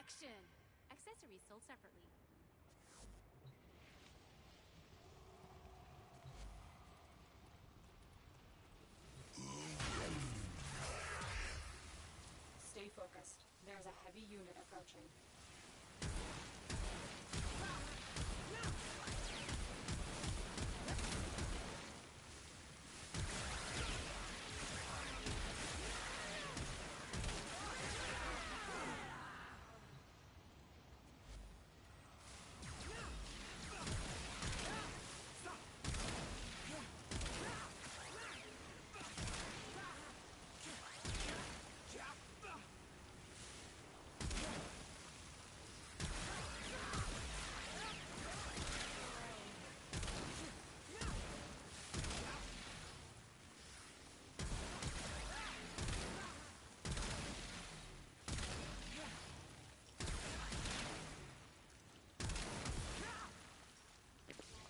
Action! Accessories sold separately. Stay focused. There's a heavy unit approaching.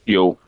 Yo.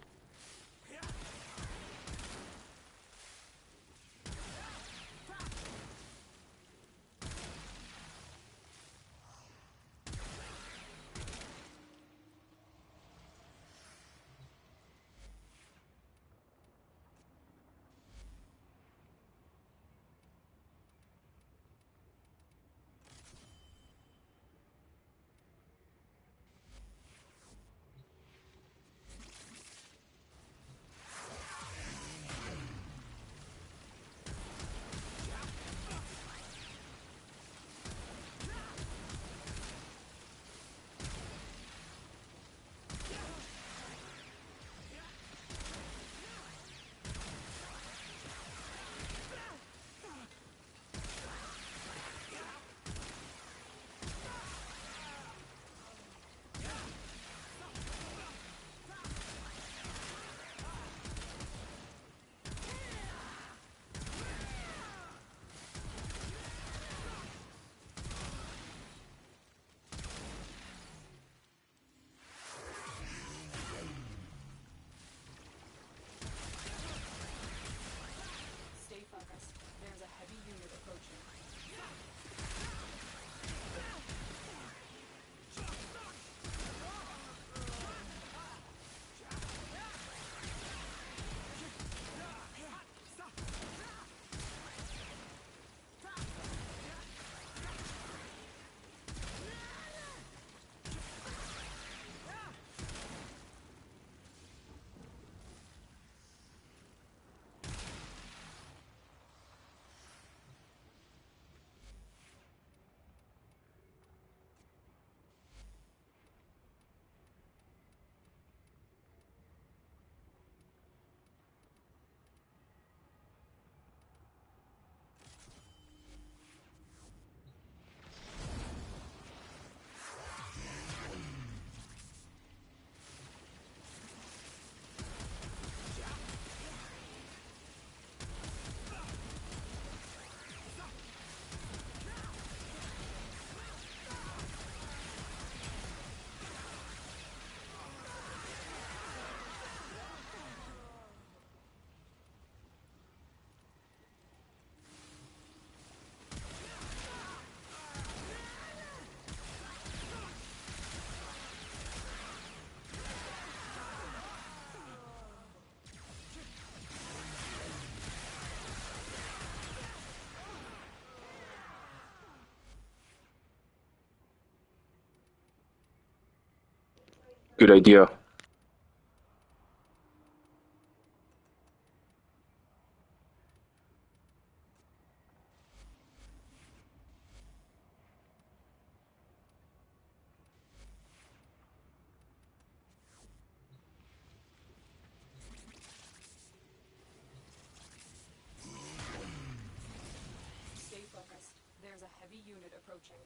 Stay focused. There's a heavy unit approaching. Good idea. Stay focused. There's a heavy unit approaching.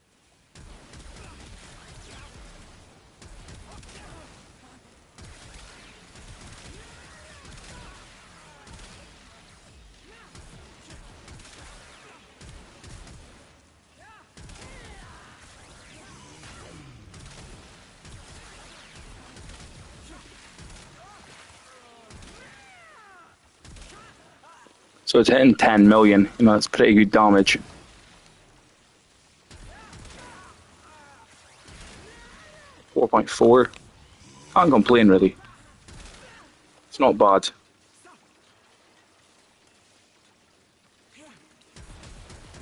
So it's hitting 10 million. You know, that's pretty good damage. 4. Can't complain really. It's not bad.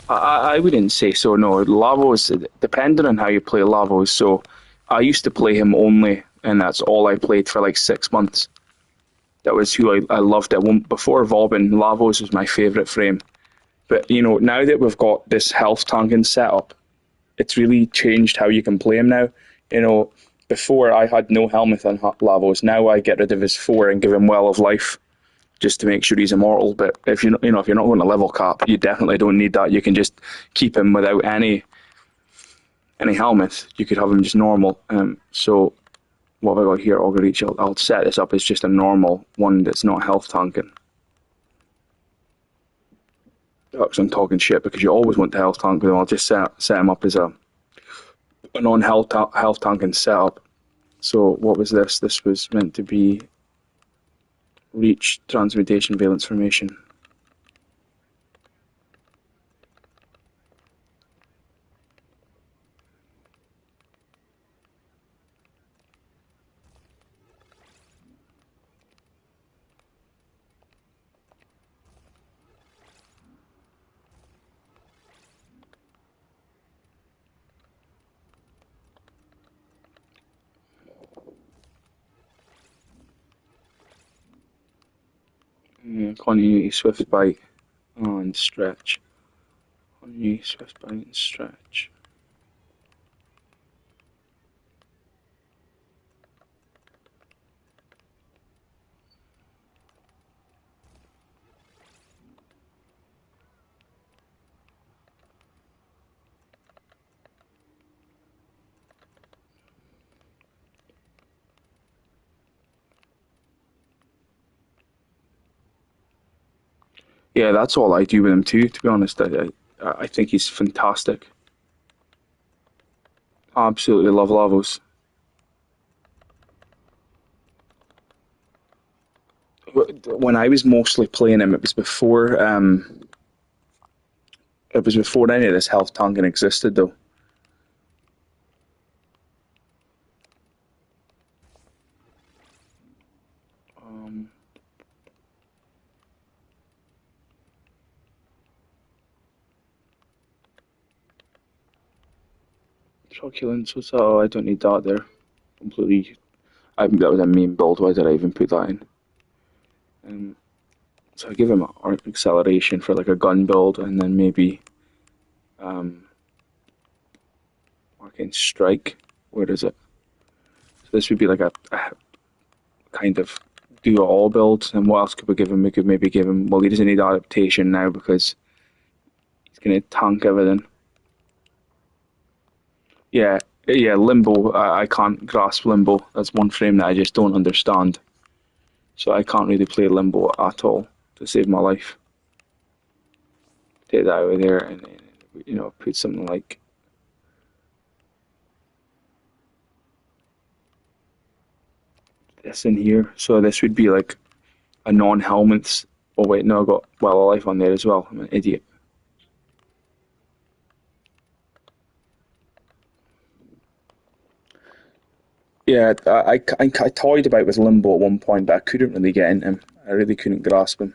I wouldn't say so, no. Lavos, depending on how you play Lavos, so I used to play him only, and that's all I played for like 6 months. That was who I loved it. Before Vauban, Lavos was my favourite frame. But, you know, now that we've got this health tanking setup, it's really changed how you can play him now. You know, before I had no helmet on Lavos, now I get rid of his 4 and give him Well of Life, just to make sure he's immortal. But if if you're not going to level cap, you definitely don't need that. You can just keep him without any helmet. You could have him just normal. So what have I got here? Augur Reach. I'll set this up as just a normal one that's not health tanking. Because I'm talking shit, because you always want the health tank with him. I'll just set him up as a non-health tanking setup. So what was this? This was meant to be Reach, Transmutation, Valence Formation. Continuity, Swift Bite, and Stretch. Continuity, Swift Bite, and Stretch. Yeah, that's all I do with him too, to be honest. I think he's fantastic. Absolutely love Lavos. When I was mostly playing him, it was before any of this health tanking existed, though. Truculence, what's that? Oh, I don't need that there. Completely. That was a main build. Why did I even put that in? So I give him Arc Acceleration for like a gun build, and then maybe Arcane Strike. Where is it? So this would be like a kind of do it all build. And what else could we give him? We could maybe give him. Well, he doesn't need adaptation now because he's going to tank everything. Yeah, Limbo. I can't grasp Limbo. That's one frame that I just don't understand. So I can't really play Limbo at all to save my life. Take that out of there and put something like this in here. So this would be like a non-helmets. Oh wait, no, I got Well of Life on there as well. I'm an idiot. Yeah, I toyed about with Limbo at one point, but I couldn't really get into him. I really couldn't grasp him.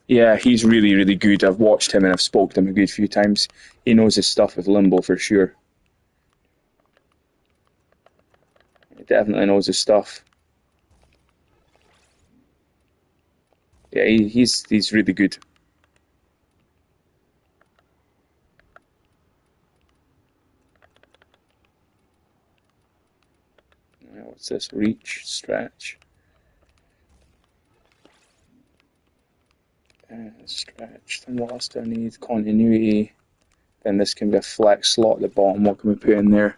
Yeah, he's really, really good. I've watched him and I've spoke to him a good few times. He knows his stuff with Limbo for sure. He definitely knows his stuff. Yeah, he's really good. What's this? Reach, Stretch. Stretch. Then what else do I need? Continuity. Then this can be a flex slot at the bottom. What can we put in there?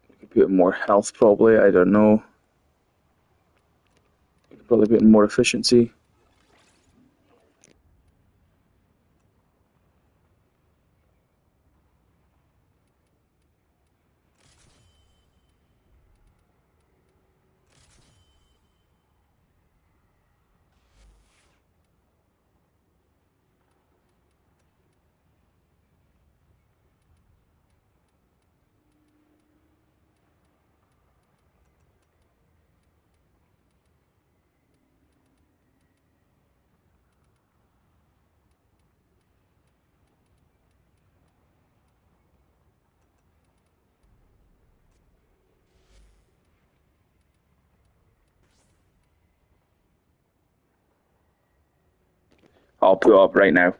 We could put more health probably. I don't know. We could probably put in more efficiency. I'll put it up right now.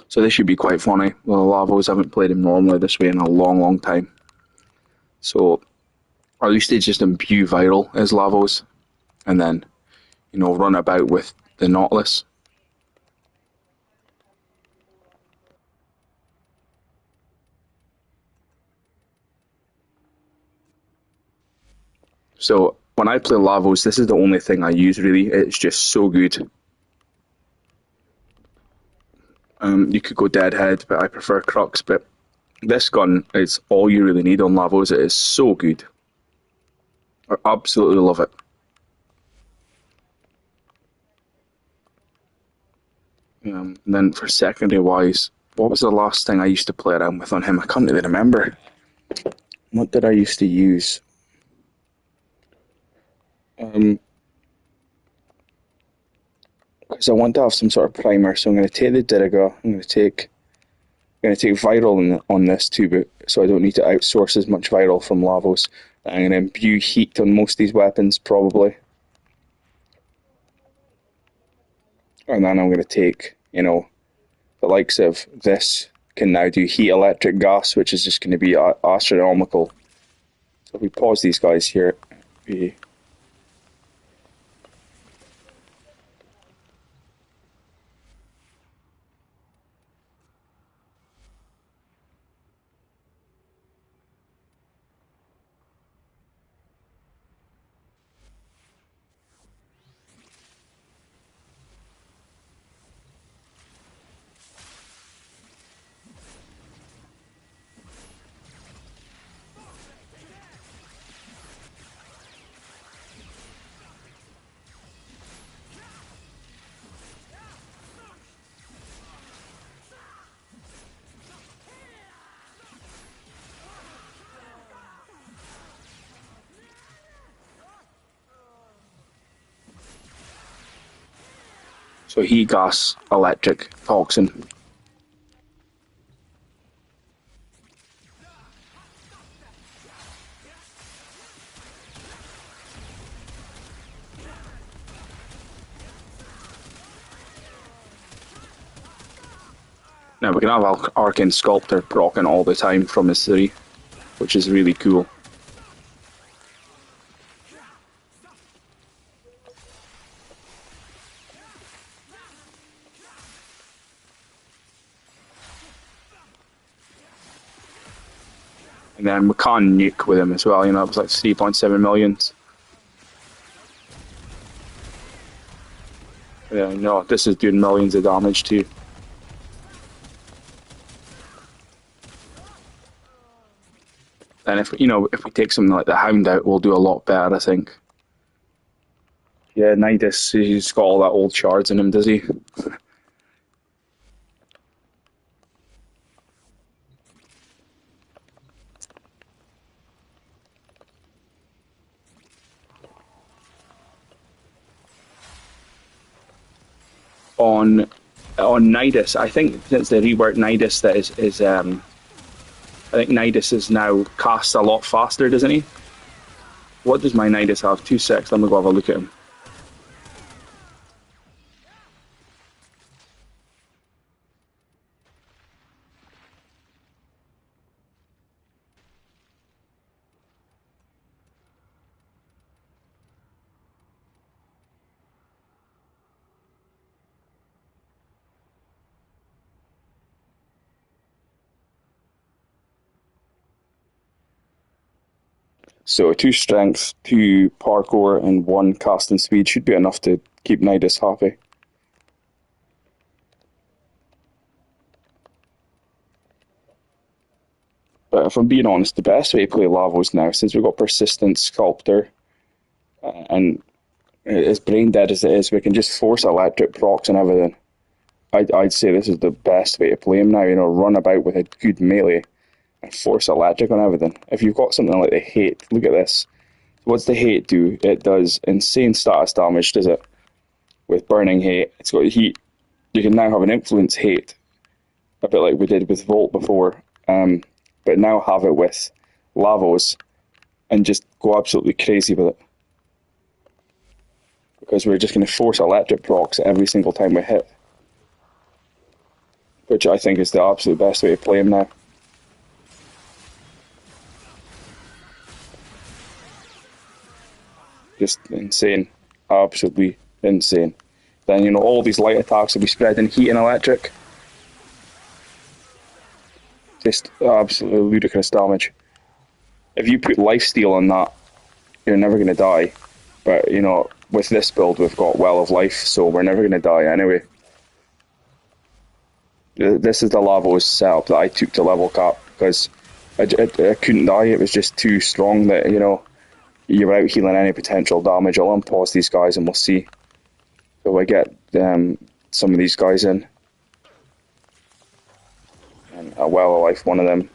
So this should be quite funny. Well, Lavos haven't played him normally this way in a long, long time. So I used to just imbue viral as Lavos, and then run about with the Nautilus. So when I play Lavos, this is the only thing I use really. It's just so good. You could go Deadhead, but I prefer Crux. But this gun is all you really need on Lavos. It is so good. I absolutely love it. And then for secondary wise, what was the last thing I used to play around with on him? I can't really remember. What did I used to use? Because I want to have some sort of primer, so I'm going to take the Diriga. I'm going to take viral on this too, but so I don't need to outsource as much viral from Lavos. I'm going to imbue heat on most of these weapons probably, and then I'm going to take the likes of this can now do heat, electric, gas, which is just going to be astronomical. So if we pause these guys here, we so heat, gas, electric, toxin. Now we can have Arcane Sculptor proccing all the time from his 3, which is really cool. And then we can nuke with him as well, it was like 3.7 million. Yeah, no, this is doing millions of damage too. And if we take something like the Hound out, we'll do a lot better, I think. Yeah, Nidus, he's got all that old shards in him, does he? On Nidus, I think since they reworked Nidus, I think Nidus is now cast a lot faster, doesn't he? What does my Nidus have? 2.6. Let me go have a look at him. So 2 strength, 2 parkour, and 1 casting speed should be enough to keep Nidus happy. But if I'm being honest, the best way to play Lavos now, since we've got Persistent Sculptor, and as brain dead as it is, we can just force electric procs and everything. I'd say this is the best way to play him now, run about with a good melee and force electric on everything. If you've got something like the hate, look at this. What's the hate do? It does insane status damage, does it? With burning hate, it's got heat. You can now have an influence hate, a bit like we did with Volt before, but now have it with Lavos and just go absolutely crazy with it. Because we're just going to force electric procs every single time we hit. Which I think is the absolute best way to play him now. Just insane. Absolutely insane. Then, all these light attacks will be spreading heat and electric. Just absolutely ludicrous damage. If you put lifesteal on that, you're never going to die. But, with this build, we've got Well of Life, so we're never going to die anyway. This is the Lavos setup that I took to level cap, because I couldn't die. It was just too strong that, you're out healing any potential damage. I'll unpause these guys and we'll see if I get some of these guys in. And a Well of Life, one of them.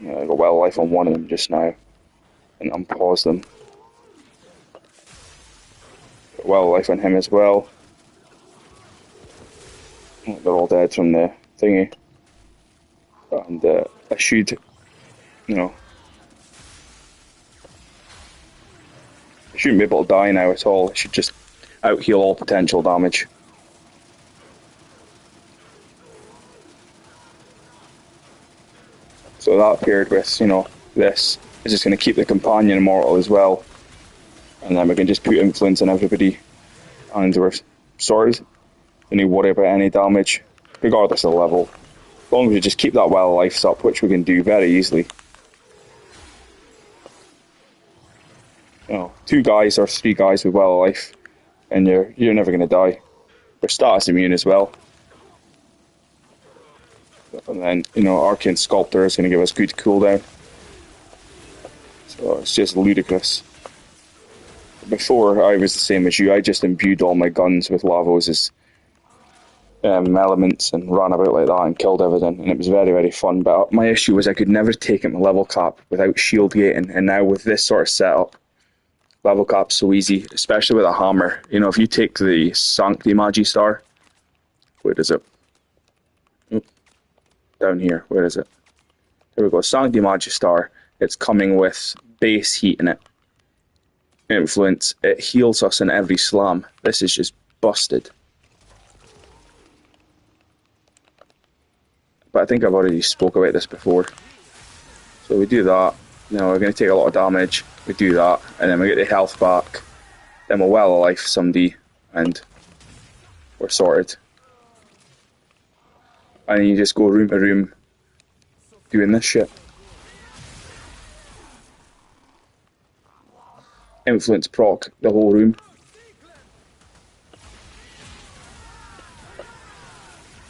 I got Well of Life on one of them just now. And unpause them. Got Well of Life on him as well. They're all dead from the thingy. And I should, I shouldn't be able to die now at all. I should just out heal all potential damage. So that paired with, this is just going to keep the companion immortal as well. And then we can just put influence on everybody. And we're sorted. Don't need to worry about any damage, regardless of the level. As long as we just keep that Well of Life up, which we can do very easily. 2 guys or 3 guys with Well of Life, and you're never going to die. We're status immune as well. And then, Arcane Sculptor is going to give us good cooldown. So it's just ludicrous. Before, I was the same as you. I just imbued all my guns with Lavos' elements and ran about like that and killed everything. And it was very, very fun. But my issue was I could never take it my level cap without shield gating. And now with this sort of setup, level cap's so easy, especially with a hammer. If you take the Sancti Magi Star, where is it? Down here, where is it? There we go, Sancti Magi Star. It's coming with base heat in it. Influence, it heals us in every slam. This is just busted. But I think I've already spoke about this before. So we do that. We're going to take a lot of damage. We do that, and then we get the health back. Then we'll Well of Life somebody, and we're sorted. And you just go room to room doing this shit. Influence proc the whole room.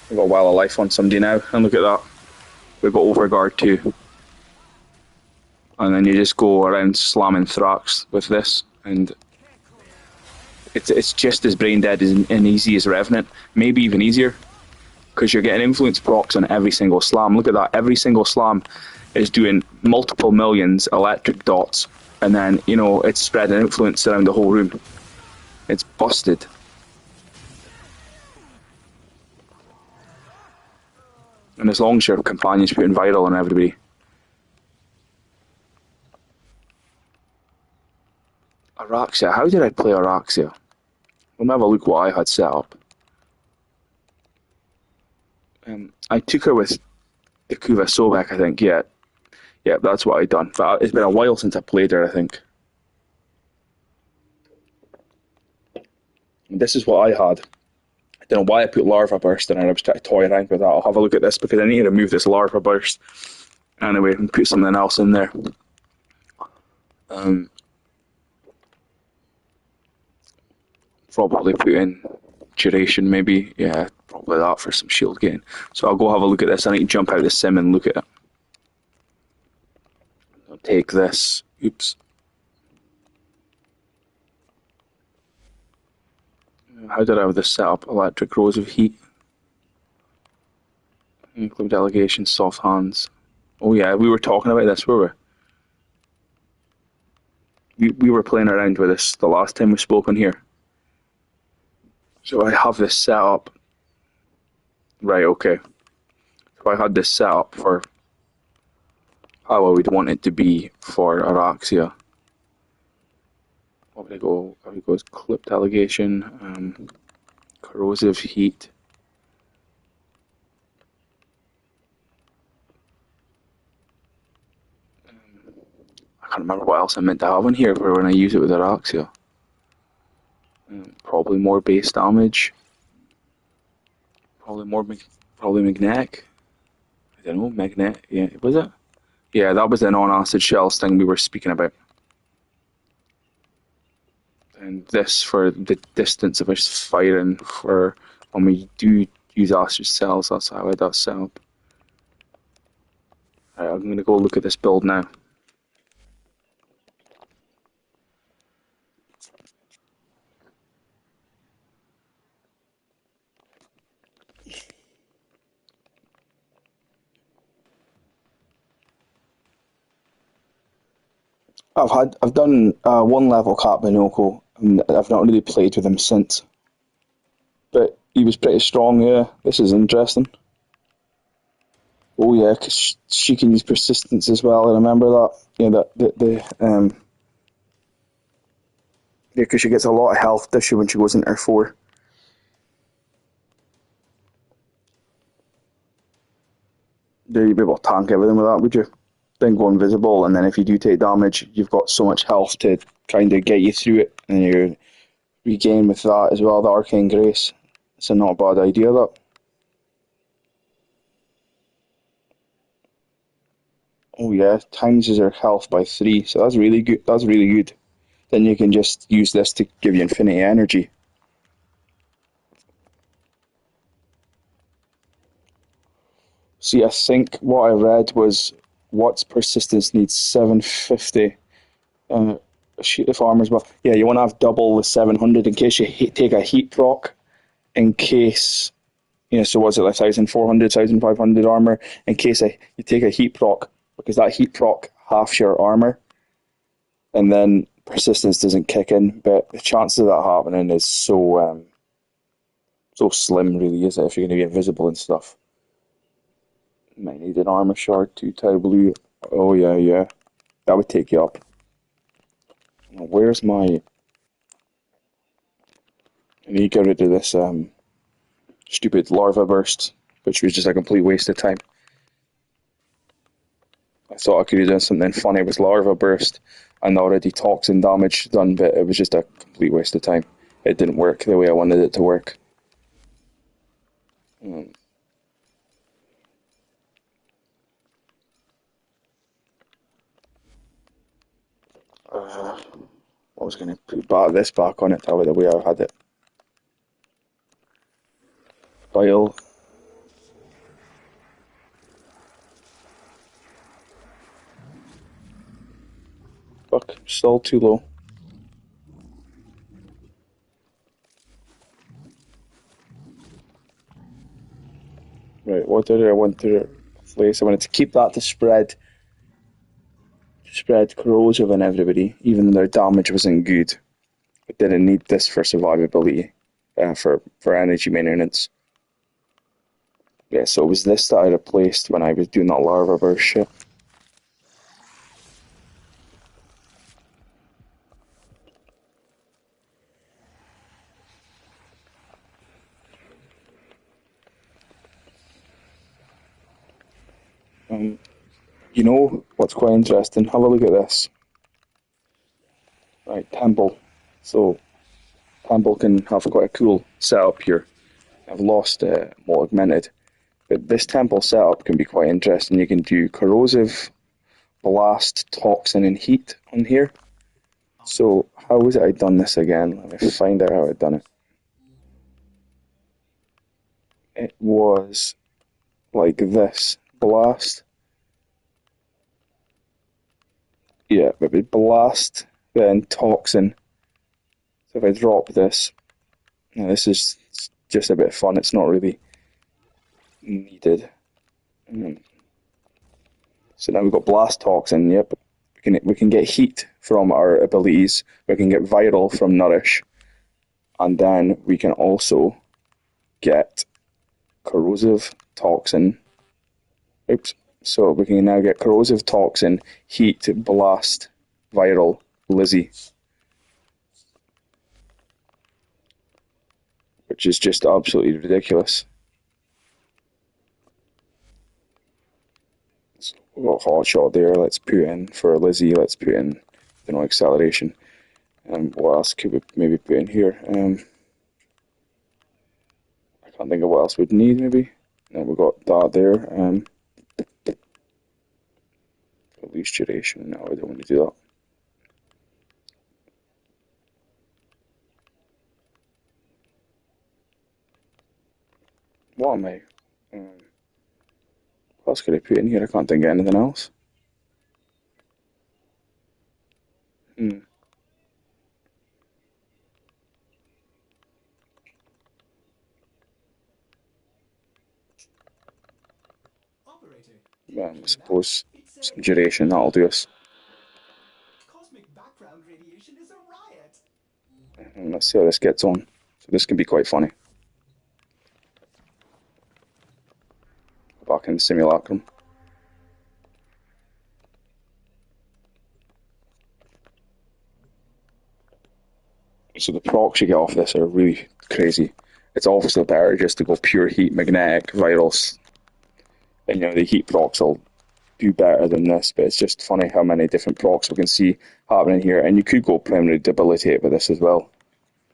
We've got Well of Life on somebody now, and look at that. We've got Overguard too. And then you just go around slamming Thrax with this, and it's just as brain dead and easy as Revenant, maybe even easier, because you're getting influence procs on every single slam. Look at that, every single slam is doing multiple millions electric dots, and then it's spreading influence around the whole room. It's busted. And as long as your companion's putting viral on everybody. Araxia, how did I play Araxia? We'll have a look what I had set up. I took her with the Kuva Sobek, I think, yeah. Yeah, that's what I'd done. But it's been a while since I played her, I think. And this is what I had. I don't know why I put Larva Burst in her. I was trying to toy around with that. I'll have a look at this because I need to remove this Larva Burst. Anyway, and put something else in there. Probably put in duration, maybe. Yeah, probably that for some shield gain. So I'll go have a look at this. I need to jump out the sim and look at it. I'll take this. Oops. How did I have this set up? Electric rows of heat. Include delegation, soft hands. Oh yeah, we were talking about this, were we? We were playing around with this the last time we spoke on here. So I have this set up. Right, okay. So I had this set up for how I would want it to be for Araxia. What would I go? I would go as clip delegation, corrosive heat. I can't remember what else I meant to have in here for when I use it with Araxia. Probably more base damage. Probably magnetic. I don't know, magnetic. Yeah, was it? Yeah, that was the non-acid shells thing we were speaking about. And this for the distance of us firing for when we do use acid cells. That's how I do set up. Right, I'm gonna go look at this build now. I've done one level Cat Binoco, and I've not really played with him since. But he was pretty strong. Yeah, this is interesting. Oh yeah, because she can use persistence as well. I remember that. Yeah, yeah, because she gets a lot of health, does she, when she goes into her four? Do you be able to tank everything with that? Would you? Then go invisible, and then if you do take damage, you've got so much health to kind of get you through it, and you regain with that as well. The Arcane Grace. It's a not bad idea. That. Oh yeah, times her health by 3, so that's really good. That's really good. Then you can just use this to give you infinity energy. See, I think what I read was Watt's persistence needs 750 a sheet of armor as well. Yeah, you want to have double the 700 in case you take a heat proc. In case, so what's it, like 1,400, 1,500 armor? In case you take a heat proc, because that heat proc halves your armor, and then persistence doesn't kick in. But the chances of that happening is so slim, really, is it? If you're going to be invisible and stuff. Might need an armor shard, 2 tile blue. Oh yeah, yeah, that would take you up. Where's my? I need to get rid of this stupid larva burst, which was just a complete waste of time. I thought I could have done something funny with larva burst and already toxin damage done, but it was just a complete waste of time. It didn't work the way I wanted it to work. I was going to put this back on it the way I had it. File. Fuck, still too low. Right, what did I want to replace? I wanted to keep that to spread corrosive on everybody, even though their damage wasn't good. I didn't need this for survivability, for energy maintenance. Yeah, so it was this that I replaced when I was doing that larva burst shit. You know what's quite interesting? Have a look at this. Right, Temple. So, Temple can have quite a cool setup here. I've lost more augmented. But this temple setup can be quite interesting. You can do corrosive, blast, toxin, and heat on here. So how was it I'd done this again? Let me find out how I'd done it. It was like this. Blast. Yeah, maybe blast, then toxin. So if I drop this, now this is just a bit of fun, it's not really needed. So now we've got blast toxin, yep. We can get heat from our abilities, we can get viral from nourish, and then we can also get corrosive toxin. Oops. So we can now get corrosive toxin, heat, blast, viral, Lizzie. Which is just absolutely ridiculous. So we've got hot shot there, let's put in for Lizzie, let's put in acceleration. What else could we maybe put in here? I can't think of what else we'd need maybe. No, we've got that there. Release duration. No, I don't want to do that. What am I? What else could I put in here? I can't think of anything else. I suppose some duration, that'll do us. Cosmic background radiation is a riot. And let's see how this gets on. So this can be quite funny. Back in the simulacrum. So the procs you get off this are really crazy. It's obviously better just to go pure heat, magnetic, virals. And the heat procs will do better than this, but it's just funny how many different procs we can see happening here. And you could go primary debilitate with this as well,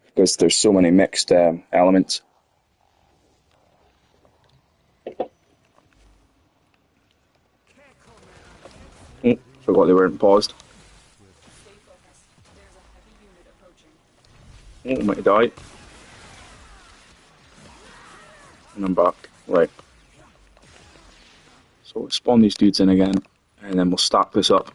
because there's so many mixed elements. Oh, forgot they weren't paused. Stay focused. There's a heavy unit approaching. Oh, might die. And I'm back. Right. So we'll spawn these dudes in again, and then we'll stack this up.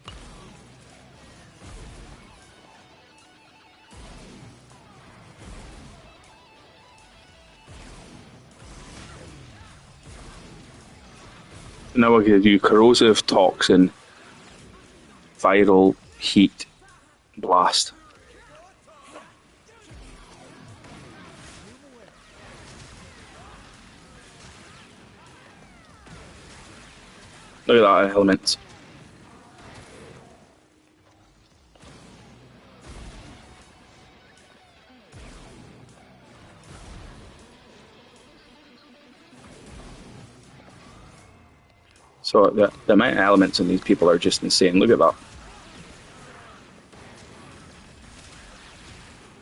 Now we're going to do corrosive, toxin, viral, heat, blast. Look at that element. So the amount of elements in these people are just insane. Look at that.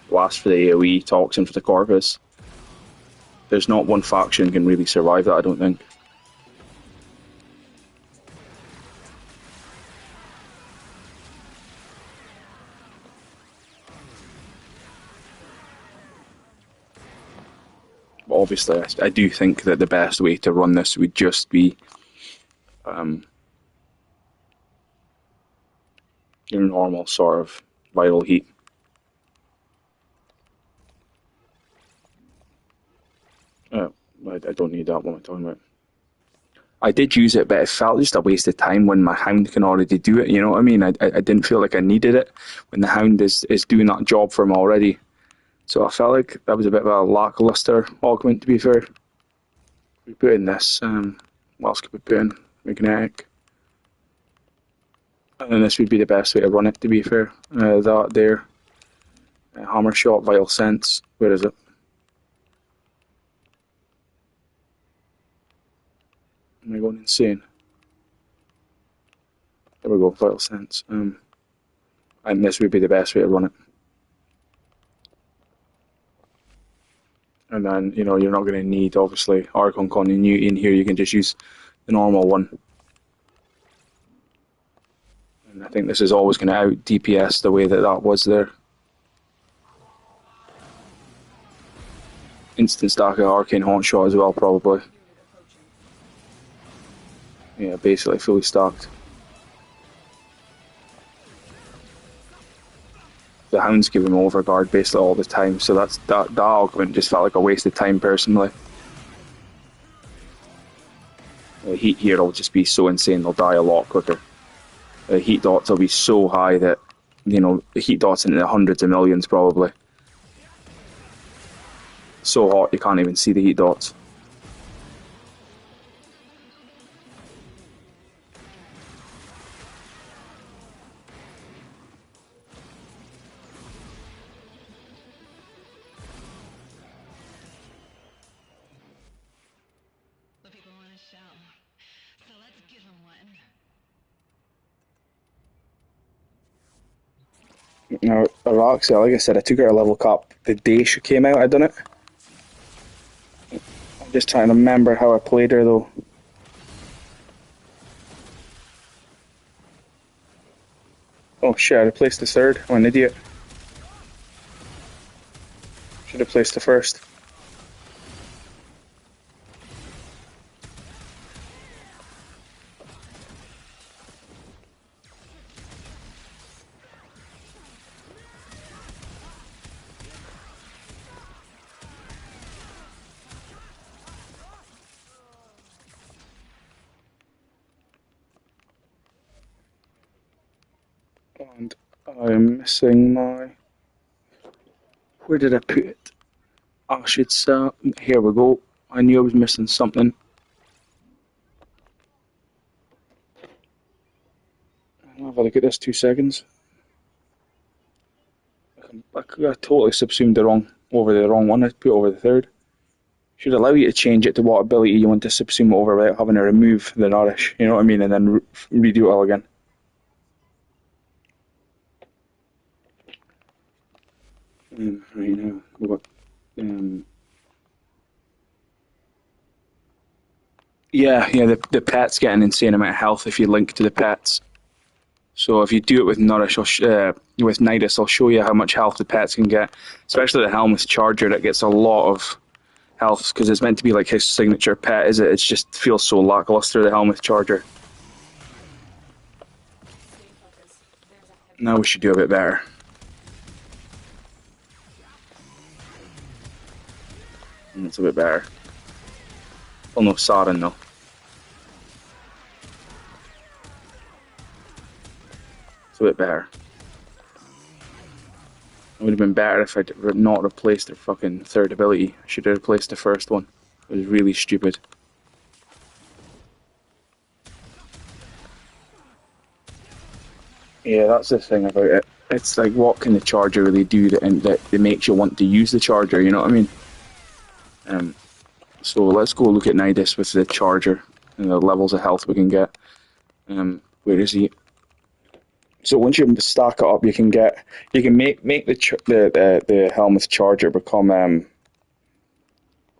Blast for the AoE, toxin for the Corvus. There's not one faction can really survive that, I don't think. Obviously, I do think that the best way to run this would just be your normal sort of viral heat. I don't need that. What am I talking about? I did use it, but it felt just a waste of time when my Hound can already do it. You know what I mean? I didn't feel like I needed it when the Hound is doing that job for him already. So I felt like that was a bit of a lackluster augment, to be fair. We put in this. What else could we put in? Magnetic. And then this would be the best way to run it, to be fair. That there. Hammer shot, vital sense. Where is it? Am I going insane? There we go, vital sense. And this would be the best way to run it. And then you know you're not going to need obviously Archon Continuity in here. You can just use the normal one. And I think this is always going to out DPS the way that that was there. Instant stack of Arcane Haunt Shot as well, probably. Yeah, basically fully stacked. The Hound's giving him overguard basically all the time, so that augment just felt like a waste of time personally. The heat here will just be so insane, they'll die a lot quicker. The heat dots will be so high that, you know, the heat dots into the hundreds of millions probably. So hot you can't even see the heat dots. The people want a show, so let's give them one. Now, Araxia, like I said, I took her a level cap the day she came out, I done it. I'm just trying to remember how I played her though. Oh shit, I placed the third. I'm an idiot. Should have placed the first. And I'm missing my... Where did I put it? I should say... Here we go. I knew I was missing something. I'll have a look at this 2 seconds. I totally subsumed the wrong one. I put over the third. Should allow you to change it to what ability you want to subsume over without having to remove the nourish. You know what I mean? And then redo it all again. Right now, what? Yeah. The pet's get an insane amount of health if you link to the pets. So if you do it with Nourish, with Nidus, I'll show you how much health the pets can get. Especially the Helm's Charger, that gets a lot of health because it's meant to be like his signature pet, is it? It just feels so lackluster, the Helm's Charger. Now we should do a bit better. It's a bit better. Well, no Saren though. It's a bit better. It would have been better if I'd not replaced their fucking third ability. I should have replaced the first one. It was really stupid. Yeah, that's the thing about it. It's like, what can the charger really do that makes you want to use the charger, you know what I mean? So let's go look at Nidus with the charger and the levels of health we can get. Where is he? So once you stack it up, you can make the Helm's Charger become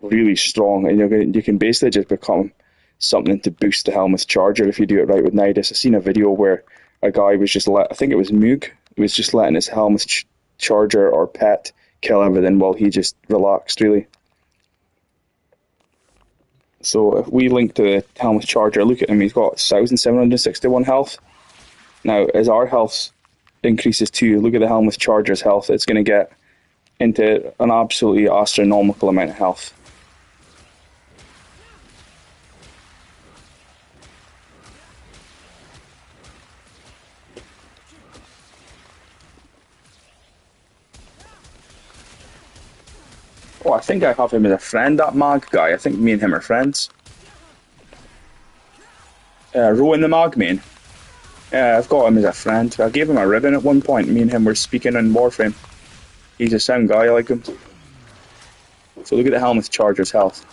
really strong, and you can basically just become something to boost the Helm's Charger if you do it right with Nidus. I've seen a video where a guy was just I think it was Moog, was just letting his Helm's Charger or pet kill everything while he just relaxed, really. So if we link to the Helm's Charger, look at him, he's got 1,761 health. Now, as our health increases too, look at the Helm's Charger's health, it's going to get into an absolutely astronomical amount of health. Oh, I think I have him as a friend, that Mag guy. I think me and him are friends. Rowan the Mag main. Yeah, I've got him as a friend. I gave him a ribbon at one point. Me and him were speaking in Warframe. He's a sound guy, I like him. So look at the Helm's Charger's health.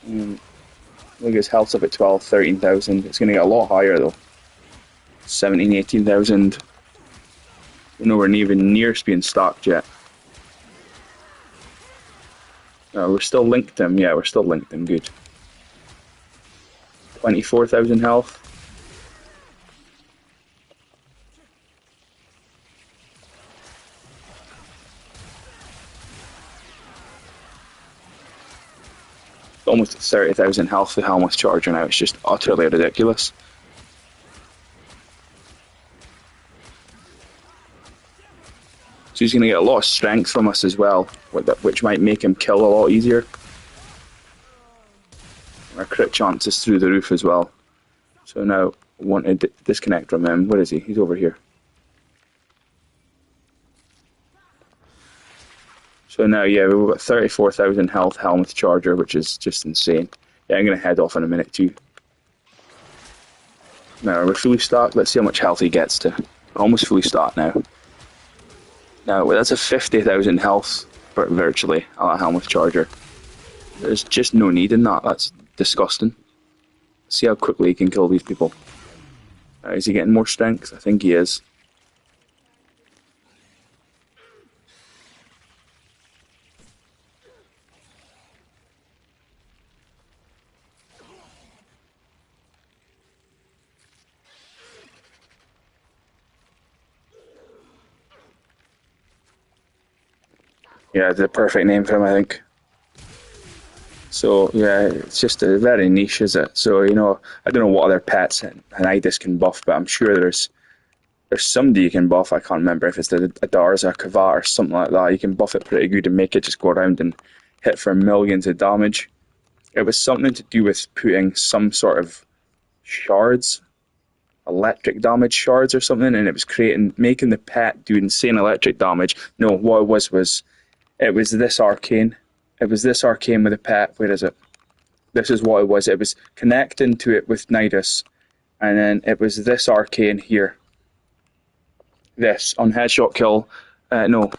Look at his health's up at 12, 13,000. It's going to get a lot higher though. 17, 18,000. We're nowhere even near being stacked yet. We're still linked to him. Yeah, we're still linked to him. Good. 24,000 health. Almost at 30,000 health, the Helmut's Charger now. It's just utterly ridiculous. So he's going to get a lot of strength from us as well, which might make him kill a lot easier. Our crit chance is through the roof as well. So now, I want to disconnect from him. Where is he? He's over here. So now, yeah, we've got 34,000 health Helmut Charger, which is just insane. Yeah, I'm going to head off in a minute too. Now, we're fully stocked. Let's see how much health he gets to. We're almost fully stocked now. Now, that's a 50,000 health, virtually, on a Helmut Charger. There's just no need in that. That's disgusting. See how quickly he can kill these people. Is he getting more strength? I think he is. Yeah, the perfect name for him, I think. So, yeah, it's just a very niche, is it? So, you know, I don't know what other pets an Idis can buff, but I'm sure there's somebody you can buff. I can't remember if it's the Adars or Kavat or something like that. You can buff it pretty good and make it just go around and hit for millions of damage. It was something to do with putting some sort of shards, electric damage shards or something, and it was making the pet do insane electric damage. No, what it was it was this arcane. It was this arcane with a pet. Where is it? This is what it was. It was connecting to it with Nidus, and then it was this arcane here. This on headshot kill. No,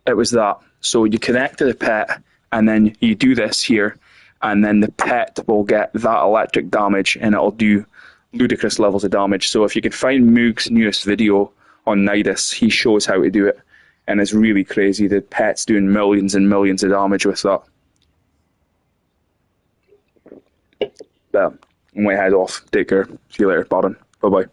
it was that. So you connect to the pet, and then you do this here, and then the pet will get that electric damage, and it'll do ludicrous levels of damage. So if you can find Moog's newest video on Nidus, he shows how to do it, and it's really crazy. The pet's doing millions and millions of damage with that. But I'm going to head off. Take care. See you later. Bye bye.